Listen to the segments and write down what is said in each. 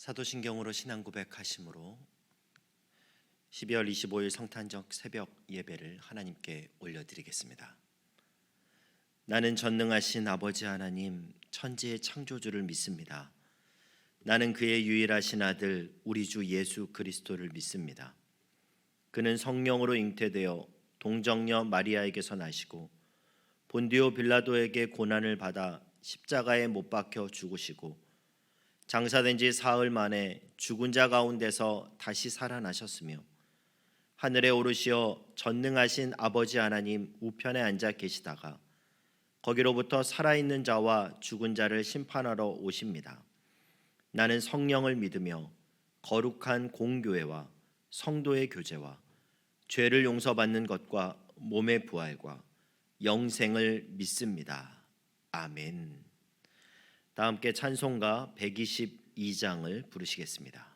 사도신경으로 신앙 고백하심으로 12월 25일 성탄절 새벽 예배를 하나님께 올려드리겠습니다. 나는 전능하신 아버지 하나님 천지의 창조주를 믿습니다. 나는 그의 유일하신 아들 우리 주 예수 그리스도를 믿습니다. 그는 성령으로 잉태되어 동정녀 마리아에게서 나시고 본디오 빌라도에게 고난을 받아 십자가에 못 박혀 죽으시고 장사된 지 사흘 만에 죽은 자 가운데서 다시 살아나셨으며 하늘에 오르시어 전능하신 아버지 하나님 우편에 앉아 계시다가 거기로부터 살아있는 자와 죽은 자를 심판하러 오십니다. 나는 성령을 믿으며 거룩한 공교회와 성도의 교제와 죄를 용서받는 것과 몸의 부활과 영생을 믿습니다. 아멘. 다 함께 찬송가 122장을 부르시겠습니다.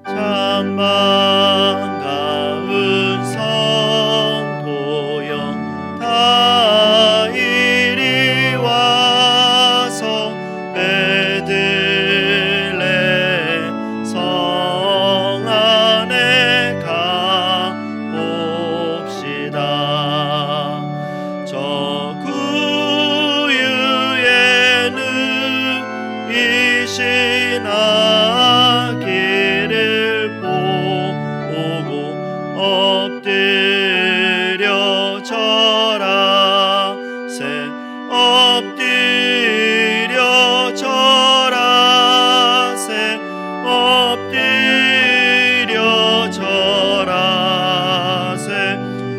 참 반가운 성도여 다 이리 와서 베들레헴 성 안에 가봅시다. 저 구유에 누이신 아기를 보고 엎드려 절하세 엎드려 절하세 엎드려 절하세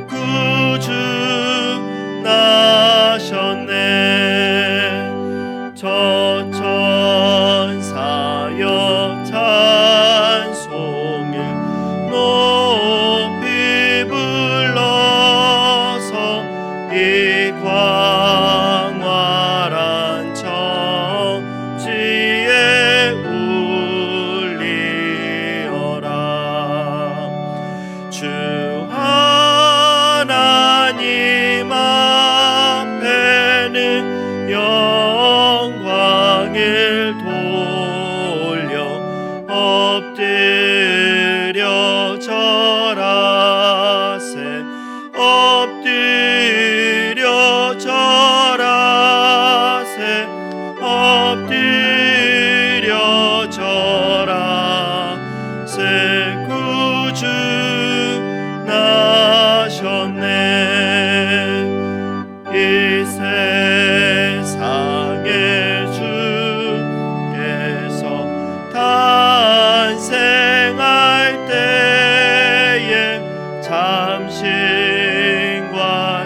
구주 나셨네. 저 천사여 찬송을 높이 불러서 이 광활한 천지에 울리어라. 주 하나님 앞에는 영광을 돌려 엎드려 절하세 엎드려 절하세 엎드려 절하세 구주 나셨네. 이 세상에 주께서 탄생할 때에 참신과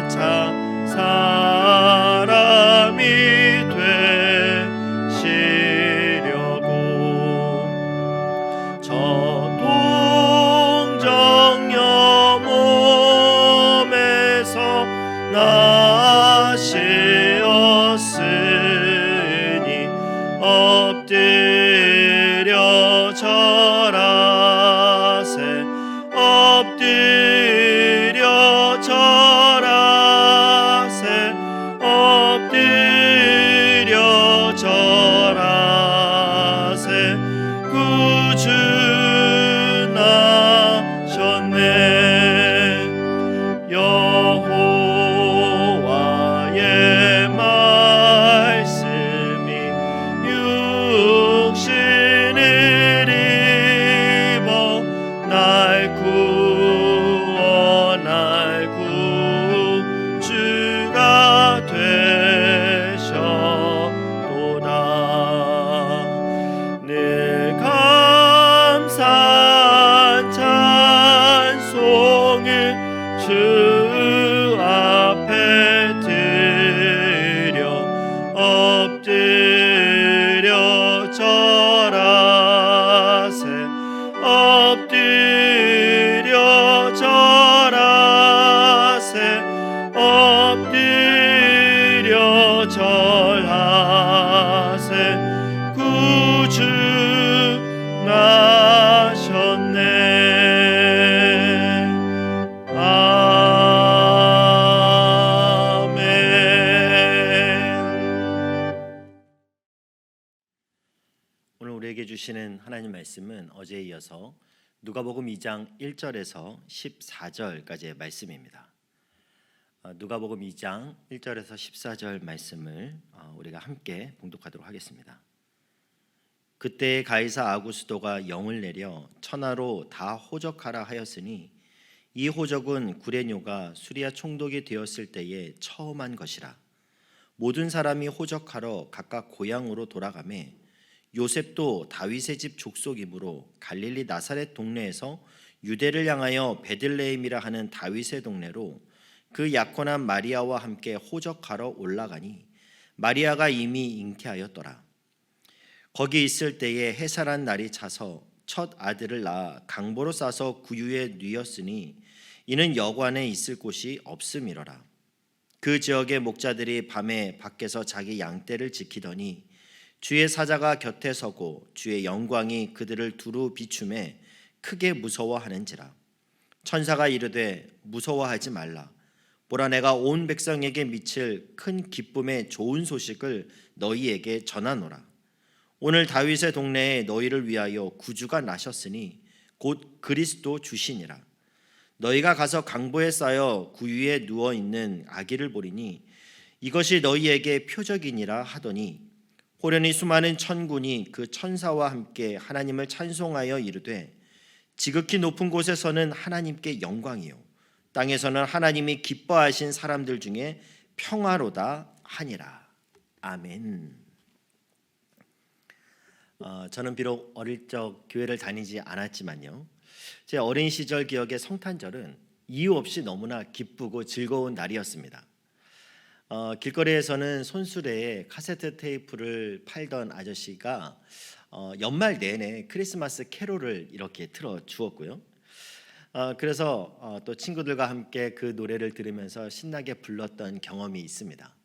참 사람이 되시려고 저 동정녀 몸에서 나시었으니 엎드려 절하세 엎드려 절하세 엎드려 절하세 구주 나셨네. 여호와의 말씀이 육신을 입어 날 구원할 구주가 되셨도다. 늘 감사한 찬송을 주 앞에 드려 엎드려 절하세 엎드려 절하세 엎드려 절하세 구주 나셨네. 주시는 하나님 말씀은 어제에 이어서 누가복음 2장 1절에서 14절까지의 말씀입니다. 누가복음 2장 1절에서 14절 말씀을 우리가 함께 봉독하도록 하겠습니다. 그때 가이사 아구스도가 영을 내려 천하로 다 호적하라 하였으니 이 호적은 구레뇨가 수리아 총독이 되었을 때에 처음 한 것이라. 모든 사람이 호적하러 각각 고향으로 돌아가매 요셉도 다윗의 집 족속이므로 갈릴리 나사렛 동네에서 유대를 향하여 베들레헴이라 하는 다윗의 동네로 그 약혼한 마리아와 함께 호적하러 올라가니 마리아가 이미 잉태하였더라. 거기 있을 때에 해살한 날이 차서 첫 아들을 낳아 강보로 싸서 구유에 뉘었으니 이는 여관에 있을 곳이 없음이로라. 그 지역의 목자들이 밤에 밖에서 자기 양떼를 지키더니 주의 사자가 곁에 서고 주의 영광이 그들을 두루 비추매 크게 무서워하는지라. 천사가 이르되 무서워하지 말라. 보라, 내가 온 백성에게 미칠 큰 기쁨의 좋은 소식을 너희에게 전하노라. 오늘 다윗의 동네에 너희를 위하여 구주가 나셨으니 곧 그리스도 주시니라. 너희가 가서 강보에 쌓여 구유에 누워 있는 아기를 보리니 이것이 너희에게 표적이니라 하더니 호련히 수많은 천군이 그 천사와 함께 하나님을 찬송하여 이르되 지극히 높은 곳에서는 하나님께 영광이요 땅에서는 하나님이 기뻐하신 사람들 중에 평화로다 하니라. 아멘. 저는 비록 어릴 적 교회를 다니지 않았지만요, 제 어린 시절 기억의 성탄절은 이유 없이 너무나 기쁘고 즐거운 날이었습니다. 길거리에서는 손수레에 카세트 테이프를 팔던 아저씨가 연말 내내 크리스마스 캐롤을 이렇게 틀어 주었고요. 그래서 또 친구들과 함께 그 노래를 들으면서 신나게 불렀던 경험이 있습니다.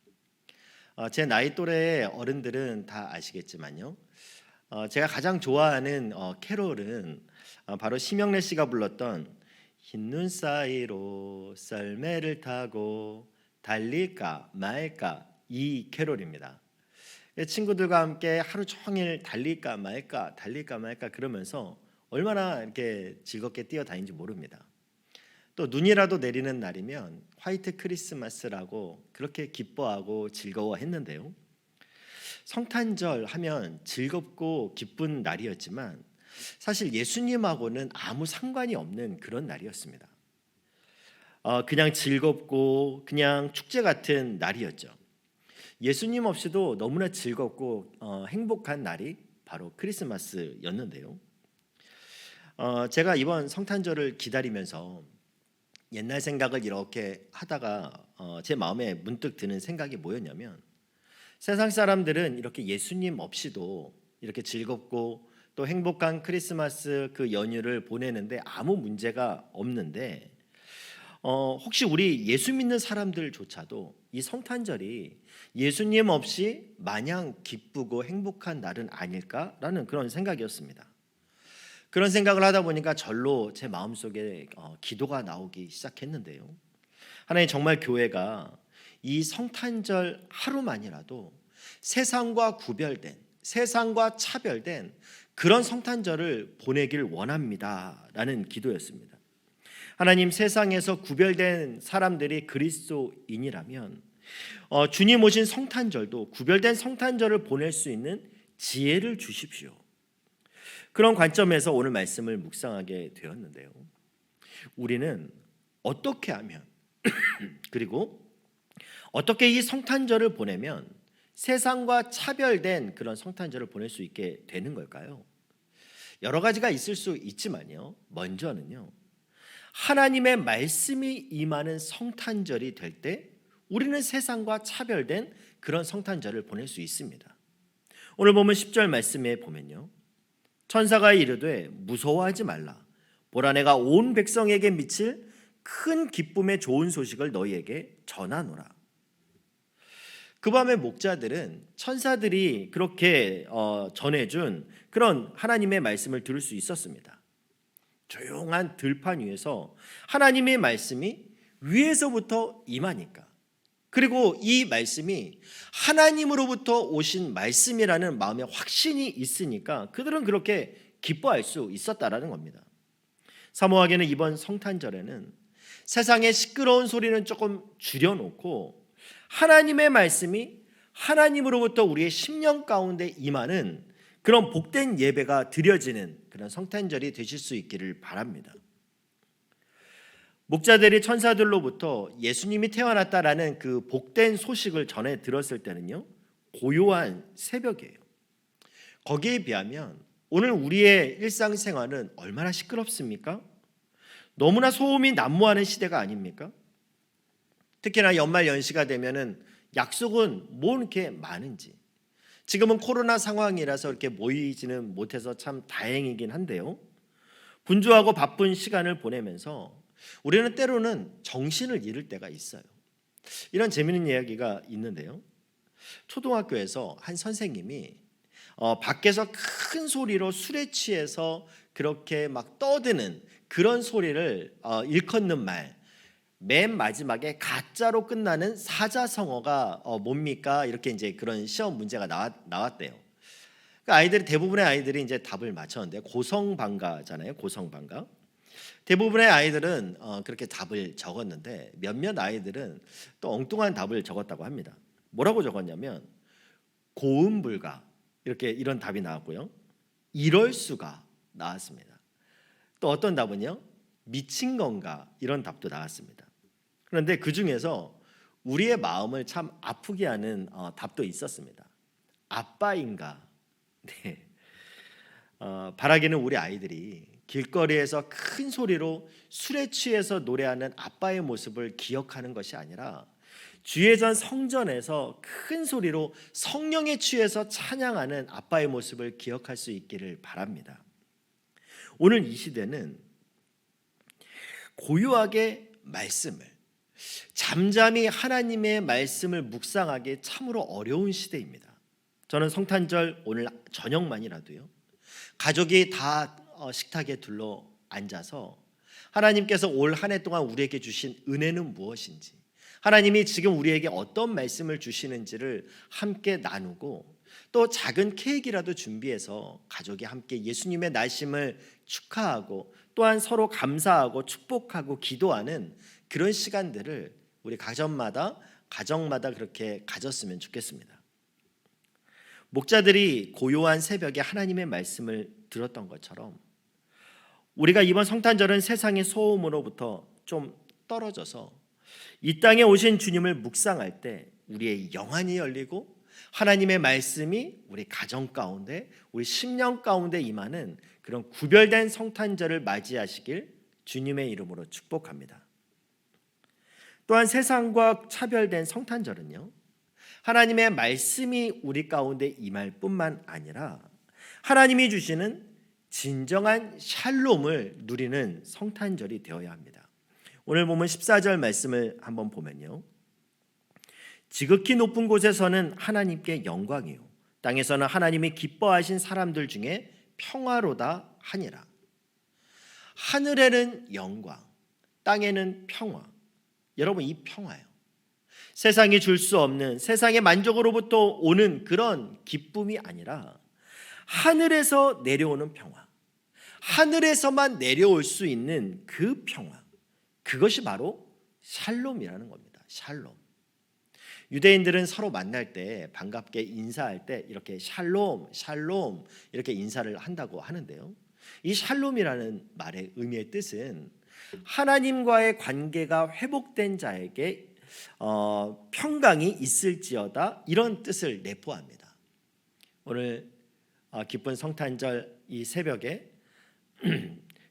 제 나이 또래의 어른들은 다 아시겠지만요, 제가 가장 좋아하는 캐롤은 바로 심영래 씨가 불렀던 흰눈 사이로 썰매를 타고 달릴까 말까 이 캐롤입니다. 친구들과 함께 하루 종일 달릴까 말까 그러면서 얼마나 이렇게 즐겁게 뛰어다니는지 모릅니다. 또 눈이라도 내리는 날이면 화이트 크리스마스라고 그렇게 기뻐하고 즐거워했는데요. 성탄절 하면 즐겁고 기쁜 날이었지만 사실 예수님하고는 아무 상관이 없는 그런 날이었습니다. 그냥 즐겁고 그냥 축제 같은 날이었죠. 예수님 없이도 너무나 즐겁고 행복한 날이 바로 크리스마스였는데요. 제가 이번 성탄절을 기다리면서 옛날 생각을 이렇게 하다가 제 마음에 문득 드는 생각이 뭐였냐면, 세상 사람들은 이렇게 예수님 없이도 이렇게 즐겁고 또 행복한 크리스마스 그 연휴를 보내는데 아무 문제가 없는데 혹시 우리 예수 믿는 사람들조차도 이 성탄절이 예수님 없이 마냥 기쁘고 행복한 날은 아닐까라는 그런 생각이었습니다. 그런 생각을 하다 보니까 절로 제 마음속에 기도가 나오기 시작했는데요. 하나님, 정말 교회가 이 성탄절 하루만이라도 세상과 구별된, 세상과 차별된 그런 성탄절을 보내길 원합니다 라는 기도였습니다. 하나님, 세상에서 구별된 사람들이 그리스도인이라면 주님 오신 성탄절도 구별된 성탄절을 보낼 수 있는 지혜를 주십시오. 그런 관점에서 오늘 말씀을 묵상하게 되었는데요, 우리는 어떻게 하면 그리고 어떻게 이 성탄절을 보내면 세상과 차별된 그런 성탄절을 보낼 수 있게 되는 걸까요? 여러 가지가 있을 수 있지만요, 먼저는요, 하나님의 말씀이 임하는 성탄절이 될 때 우리는 세상과 차별된 그런 성탄절을 보낼 수 있습니다. 오늘 보면 10절 말씀에 보면요, 천사가 이르되 무서워하지 말라. 보라, 내가 온 백성에게 미칠 큰 기쁨의 좋은 소식을 너희에게 전하노라. 그 밤에 목자들은 천사들이 그렇게 전해준 그런 하나님의 말씀을 들을 수 있었습니다. 조용한 들판 위에서 하나님의 말씀이 위에서부터 임하니까 그리고 이 말씀이 하나님으로부터 오신 말씀이라는 마음의 확신이 있으니까 그들은 그렇게 기뻐할 수 있었다라는 겁니다. 사모하게는 이번 성탄절에는 세상의 시끄러운 소리는 조금 줄여놓고 하나님의 말씀이 하나님으로부터 우리의 심령 가운데 임하는 그런 복된 예배가 드려지는 그런 성탄절이 되실 수 있기를 바랍니다. 목자들이 천사들로부터 예수님이 태어났다라는 그 복된 소식을 전해 들었을 때는요, 고요한 새벽이에요. 거기에 비하면 오늘 우리의 일상생활은 얼마나 시끄럽습니까? 너무나 소음이 난무하는 시대가 아닙니까? 특히나 연말 연시가 되면은 약속은 뭐 이렇게 많은지. 지금은 코로나 상황이라서 이렇게 모이지는 못해서 참 다행이긴 한데요. 분주하고 바쁜 시간을 보내면서 우리는 때로는 정신을 잃을 때가 있어요. 이런 재미있는 이야기가 있는데요. 초등학교에서 한 선생님이 밖에서 큰 소리로 술에 취해서 그렇게 막 떠드는 그런 소리를 일컫는 말, 맨 마지막에 가짜로 끝나는 사자성어가 뭡니까? 이렇게 이제 그런 시험 문제가 나왔대요. 그러니까 대부분의 아이들이 이제 답을 맞췄는데 고성방가잖아요. 고성방가. 대부분의 아이들은 그렇게 답을 적었는데 몇몇 아이들은 또 엉뚱한 답을 적었다고 합니다. 뭐라고 적었냐면 고음불가 이런 답이 나왔고요. 이럴 수가 나왔습니다. 또 어떤 답은요, 미친 건가 이런 답도 나왔습니다. 그런데 그 중에서 우리의 마음을 참 아프게 하는 답도 있었습니다. 아빠인가. 네. 바라기는 우리 아이들이 길거리에서 큰 소리로 술에 취해서 노래하는 아빠의 모습을 기억하는 것이 아니라 주예전 성전에서 큰 소리로 성령에 취해서 찬양하는 아빠의 모습을 기억할 수 있기를 바랍니다. 오늘 이 시대는 고요하게 말씀을, 잠잠히 하나님의 말씀을 묵상하기 참으로 어려운 시대입니다. 저는 성탄절 오늘 저녁만이라도요, 가족이 다 식탁에 둘러 앉아서 하나님께서 올 한 해 동안 우리에게 주신 은혜는 무엇인지, 하나님이 지금 우리에게 어떤 말씀을 주시는지를 함께 나누고 또 작은 케이크라도 준비해서 가족이 함께 예수님의 나심을 축하하고 또한 서로 감사하고 축복하고 기도하는 그런 시간들을 우리 가정마다 그렇게 가졌으면 좋겠습니다. 목자들이 고요한 새벽에 하나님의 말씀을 들었던 것처럼 우리가 이번 성탄절은 세상의 소음으로부터 좀 떨어져서 이 땅에 오신 주님을 묵상할 때 우리의 영안이 열리고 하나님의 말씀이 우리 가정 가운데, 우리 심령 가운데 임하는 그런 구별된 성탄절을 맞이하시길 주님의 이름으로 축복합니다. 또한 세상과 차별된 성탄절은요, 하나님의 말씀이 우리 가운데 임할 뿐만 아니라 하나님이 주시는 진정한 샬롬을 누리는 성탄절이 되어야 합니다. 오늘 보면 14절 말씀을 한번 보면요, 지극히 높은 곳에서는 하나님께 영광이요 땅에서는 하나님이 기뻐하신 사람들 중에 평화로다 하니라. 하늘에는 영광, 땅에는 평화. 여러분, 이 평화요, 세상이 줄 수 없는, 세상의 만족으로부터 오는 그런 기쁨이 아니라 하늘에서 내려오는 평화, 하늘에서만 내려올 수 있는 그 평화, 그것이 바로 샬롬이라는 겁니다. 샬롬. 유대인들은 서로 만날 때 반갑게 인사할 때 이렇게 샬롬, 샬롬 이렇게 인사를 한다고 하는데요, 이 샬롬이라는 말의 의미의 뜻은 하나님과의 관계가 회복된 자에게 평강이 있을지어다, 이런 뜻을 내포합니다. 오늘 기쁜 성탄절 이 새벽에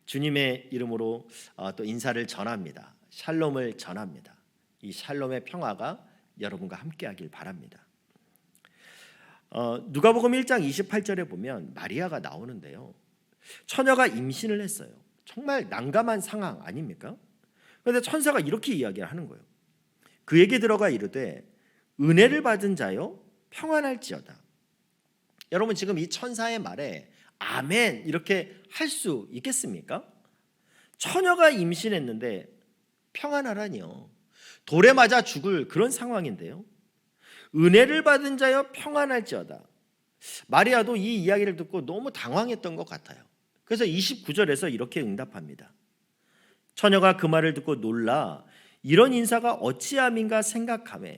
주님의 이름으로 또 인사를 전합니다. 샬롬을 전합니다. 이 샬롬의 평화가 여러분과 함께하길 바랍니다. 누가복음 1장 28절에 보면 마리아가 나오는데요, 처녀가 임신을 했어요. 정말 난감한 상황 아닙니까? 그런데 천사가 이렇게 이야기를 하는 거예요. 그에게 들어가 이르되 은혜를 받은 자여 평안할지어다. 여러분, 지금 이 천사의 말에 아멘 이렇게 할 수 있겠습니까? 처녀가 임신했는데 평안하라니요. 돌에 맞아 죽을 그런 상황인데요. 은혜를 받은 자여 평안할지어다. 마리아도 이 이야기를 듣고 너무 당황했던 것 같아요. 그래서 29절에서 이렇게 응답합니다. 처녀가 그 말을 듣고 놀라 이런 인사가 어찌함인가 생각하며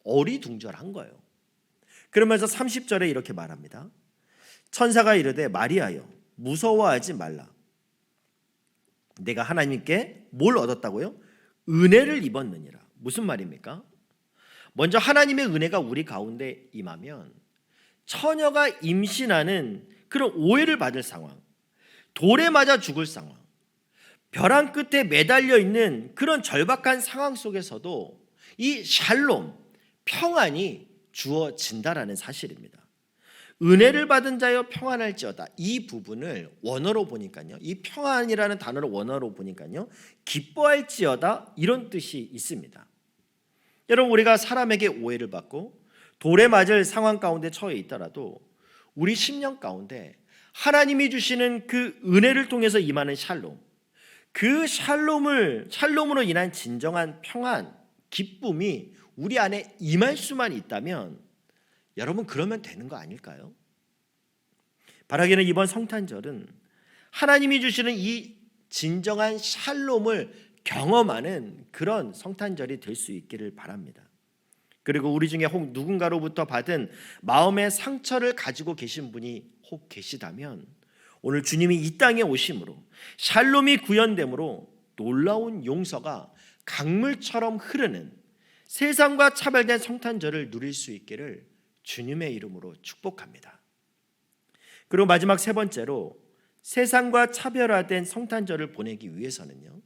어리둥절한 거예요. 그러면서 30절에 이렇게 말합니다. 천사가 이르되 마리아여 무서워하지 말라. 내가 하나님께 뭘 얻었다고요? 은혜를 입었느니라. 무슨 말입니까? 먼저 하나님의 은혜가 우리 가운데 임하면 처녀가 임신하는 그런 오해를 받을 상황, 돌에 맞아 죽을 상황, 벼랑 끝에 매달려 있는 그런 절박한 상황 속에서도 이 샬롬, 평안이 주어진다라는 사실입니다. 은혜를 받은 자여 평안할지어다. 이 부분을 원어로 보니까요, 이 평안이라는 단어를 원어로 보니까요, 기뻐할지어다 이런 뜻이 있습니다. 여러분, 우리가 사람에게 오해를 받고 돌에 맞을 상황 가운데 처해 있더라도 우리 심령 가운데 하나님이 주시는 그 은혜를 통해서 임하는 샬롬, 그 샬롬으로 인한 진정한 평안, 기쁨이 우리 안에 임할 수만 있다면 여러분, 그러면 되는 거 아닐까요? 바라기는 이번 성탄절은 하나님이 주시는 이 진정한 샬롬을 경험하는 그런 성탄절이 될 수 있기를 바랍니다. 그리고 우리 중에 혹 누군가로부터 받은 마음의 상처를 가지고 계신 분이 혹 계시다면 오늘 주님이 이 땅에 오심으로 샬롬이 구현됨으로 놀라운 용서가 강물처럼 흐르는 세상과 차별된 성탄절을 누릴 수 있기를 주님의 이름으로 축복합니다. 그리고 마지막 세 번째로 세상과 차별화된 성탄절을 보내기 위해서는요,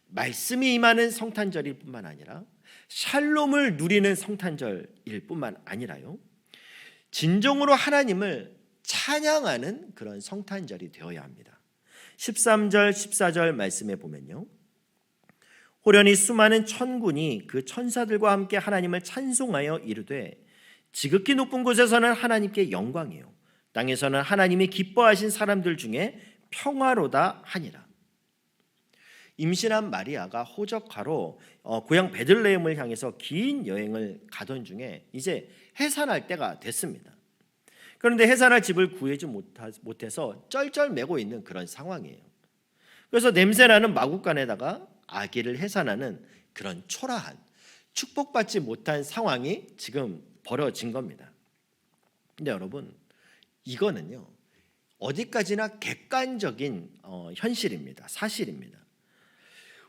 말씀이 임하는 성탄절일 뿐만 아니라 샬롬을 누리는 성탄절일 뿐만 아니라요, 진정으로 하나님을 찬양하는 그런 성탄절이 되어야 합니다. 13절 14절 말씀에 보면요, 호련히 수많은 천군이 그 천사들과 함께 하나님을 찬송하여 이르되 지극히 높은 곳에서는 하나님께 영광이요 땅에서는 하나님이 기뻐하신 사람들 중에 평화로다 하니라. 임신한 마리아가 호적하러 고향 베들레헴을 향해서 긴 여행을 가던 중에 이제 해산할 때가 됐습니다. 그런데 해산할 집을 구하지 못해서 쩔쩔매고 있는 그런 상황이에요. 그래서 냄새나는 마구간에다가 아기를 해산하는 그런 초라한, 축복받지 못한 상황이 지금 벌어진 겁니다. 근데 여러분, 이거는요 어디까지나 객관적인 현실입니다. 사실입니다.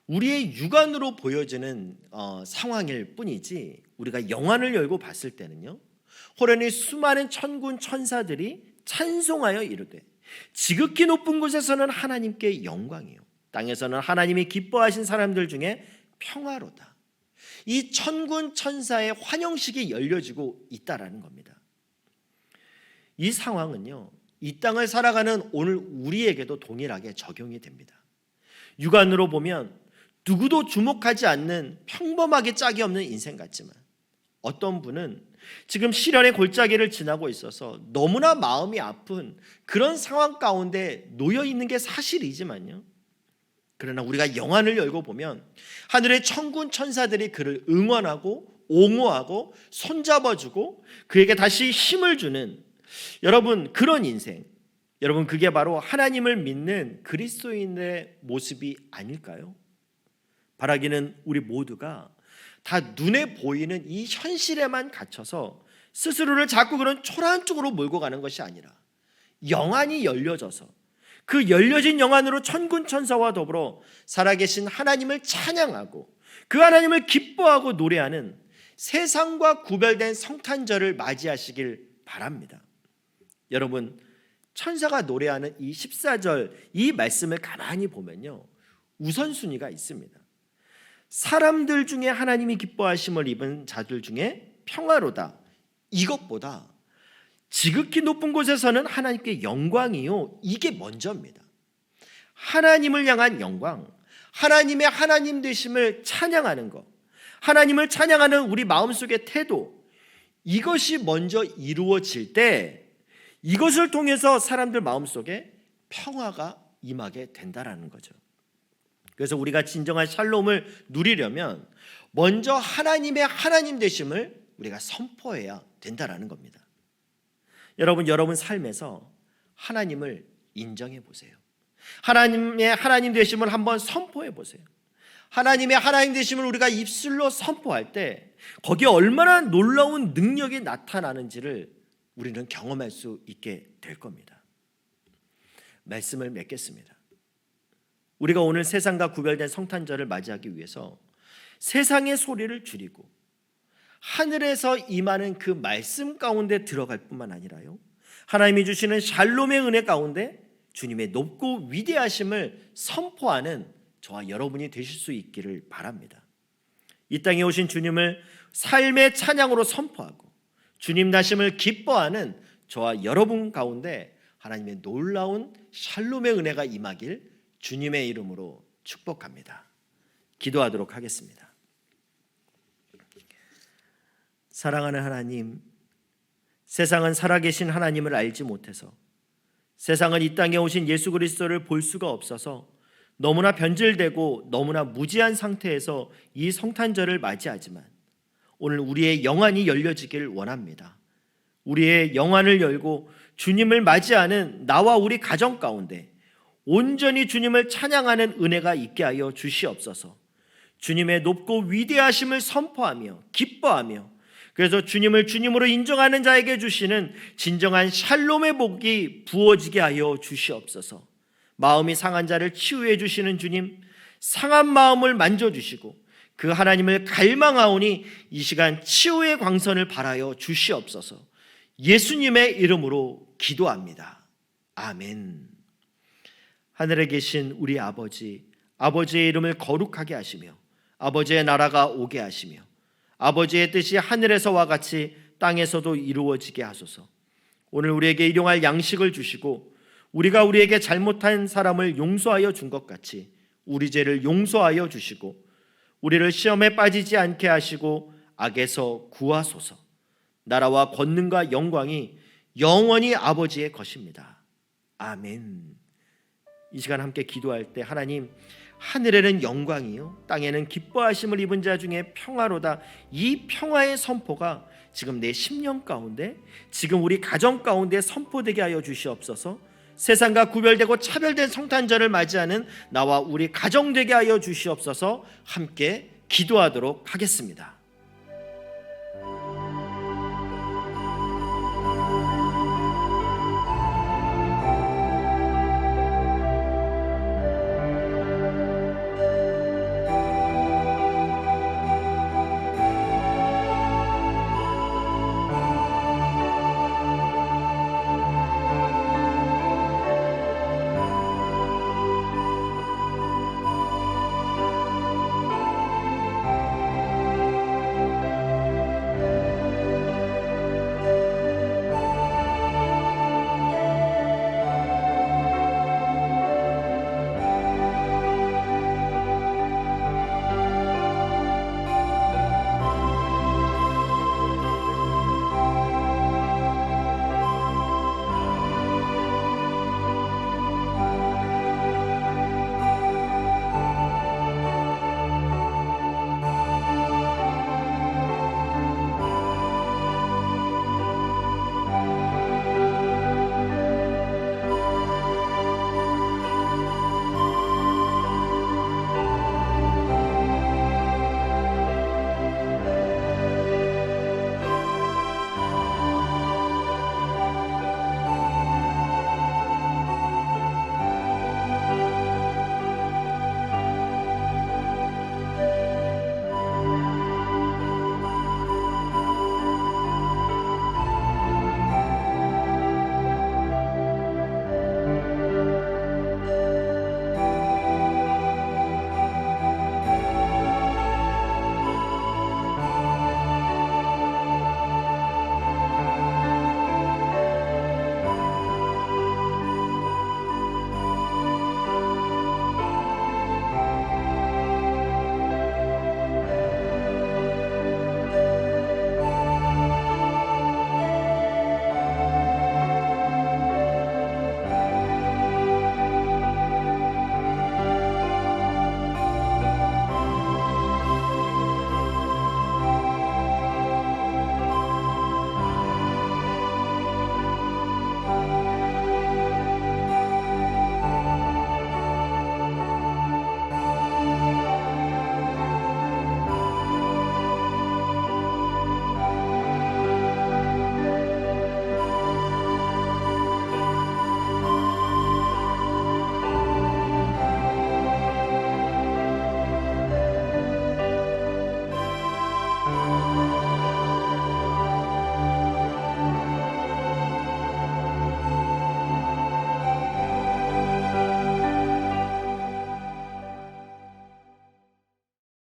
우리의 육안으로 보여지는 상황일 뿐이지 우리가 영안을 열고 봤을 때는요, 호련히 수많은 천군 천사들이 찬송하여 이르되 지극히 높은 곳에서는 하나님께 영광이요 땅에서는 하나님이 기뻐하신 사람들 중에 평화로다. 이 천군 천사의 환영식이 열려지고 있다라는 겁니다. 이 상황은요, 이 땅을 살아가는 오늘 우리에게도 동일하게 적용이 됩니다. 육안으로 보면 누구도 주목하지 않는 평범하게 짝이 없는 인생 같지만 어떤 분은 지금 시련의 골짜기를 지나고 있어서 너무나 마음이 아픈 그런 상황 가운데 놓여 있는 게 사실이지만요, 그러나 우리가 영안을 열고 보면 하늘의 천군 천사들이 그를 응원하고 옹호하고 손잡아주고 그에게 다시 힘을 주는, 여러분, 그런 인생, 여러분, 그게 바로 하나님을 믿는 그리스도인의 모습이 아닐까요? 바라기는 우리 모두가 다 눈에 보이는 이 현실에만 갇혀서 스스로를 자꾸 그런 초라한 쪽으로 몰고 가는 것이 아니라 영안이 열려져서 그 열려진 영안으로 천군 천사와 더불어 살아계신 하나님을 찬양하고 그 하나님을 기뻐하고 노래하는 세상과 구별된 성탄절을 맞이하시길 바랍니다. 여러분, 천사가 노래하는 이 14절 이 말씀을 가만히 보면요, 우선순위가 있습니다. 사람들 중에 하나님이 기뻐하심을 입은 자들 중에 평화로다, 이것보다 지극히 높은 곳에서는 하나님께 영광이요, 이게 먼저입니다. 하나님을 향한 영광, 하나님의 하나님 되심을 찬양하는 것, 하나님을 찬양하는 우리 마음속의 태도, 이것이 먼저 이루어질 때 이것을 통해서 사람들 마음속에 평화가 임하게 된다라는 거죠. 그래서 우리가 진정한 샬롬을 누리려면 먼저 하나님의 하나님 되심을 우리가 선포해야 된다라는 겁니다. 여러분 삶에서 하나님을 인정해 보세요. 하나님의 하나님 되심을 한번 선포해 보세요. 하나님의 하나님 되심을 우리가 입술로 선포할 때 거기에 얼마나 놀라운 능력이 나타나는지를 우리는 경험할 수 있게 될 겁니다. 말씀을 맺겠습니다. 우리가 오늘 세상과 구별된 성탄절을 맞이하기 위해서 세상의 소리를 줄이고 하늘에서 임하는 그 말씀 가운데 들어갈 뿐만 아니라요, 하나님이 주시는 샬롬의 은혜 가운데 주님의 높고 위대하심을 선포하는 저와 여러분이 되실 수 있기를 바랍니다. 이 땅에 오신 주님을 삶의 찬양으로 선포하고 주님 나심을 기뻐하는 저와 여러분 가운데 하나님의 놀라운 샬롬의 은혜가 임하길 주님의 이름으로 축복합니다. 기도하도록 하겠습니다. 사랑하는 하나님, 세상은 살아계신 하나님을 알지 못해서, 세상은 이 땅에 오신 예수 그리스도를 볼 수가 없어서 너무나 변질되고 너무나 무지한 상태에서 이 성탄절을 맞이하지만 오늘 우리의 영안이 열려지길 원합니다. 우리의 영안을 열고 주님을 맞이하는 나와 우리 가정 가운데 온전히 주님을 찬양하는 은혜가 있게 하여 주시옵소서. 주님의 높고 위대하심을 선포하며 기뻐하며, 그래서 주님을 주님으로 인정하는 자에게 주시는 진정한 샬롬의 복이 부어지게 하여 주시옵소서. 마음이 상한 자를 치유해 주시는 주님, 상한 마음을 만져주시고 그 하나님을 갈망하오니 이 시간 치유의 광선을 발하여 주시옵소서. 예수님의 이름으로 기도합니다. 아멘. 하늘에 계신 우리 아버지, 아버지의 이름을 거룩하게 하시며 아버지의 나라가 오게 하시며 아버지의 뜻이 하늘에서와 같이 땅에서도 이루어지게 하소서. 오늘 우리에게 일용할 양식을 주시고 우리가 우리에게 잘못한 사람을 용서하여 준 것 같이 우리 죄를 용서하여 주시고 우리를 시험에 빠지지 않게 하시고 악에서 구하소서. 나라와 권능과 영광이 영원히 아버지의 것입니다. 아멘. 이 시간 함께 기도할 때 하나님, 하늘에는 영광이요 땅에는 기뻐하심을 입은 자 중에 평화로다. 이 평화의 선포가 지금 내 심령 가운데, 지금 우리 가정 가운데 선포되게 하여 주시옵소서. 세상과 구별되고 차별된 성탄절을 맞이하는 나와 우리 가정 되게 하여 주시옵소서. 함께 기도하도록 하겠습니다.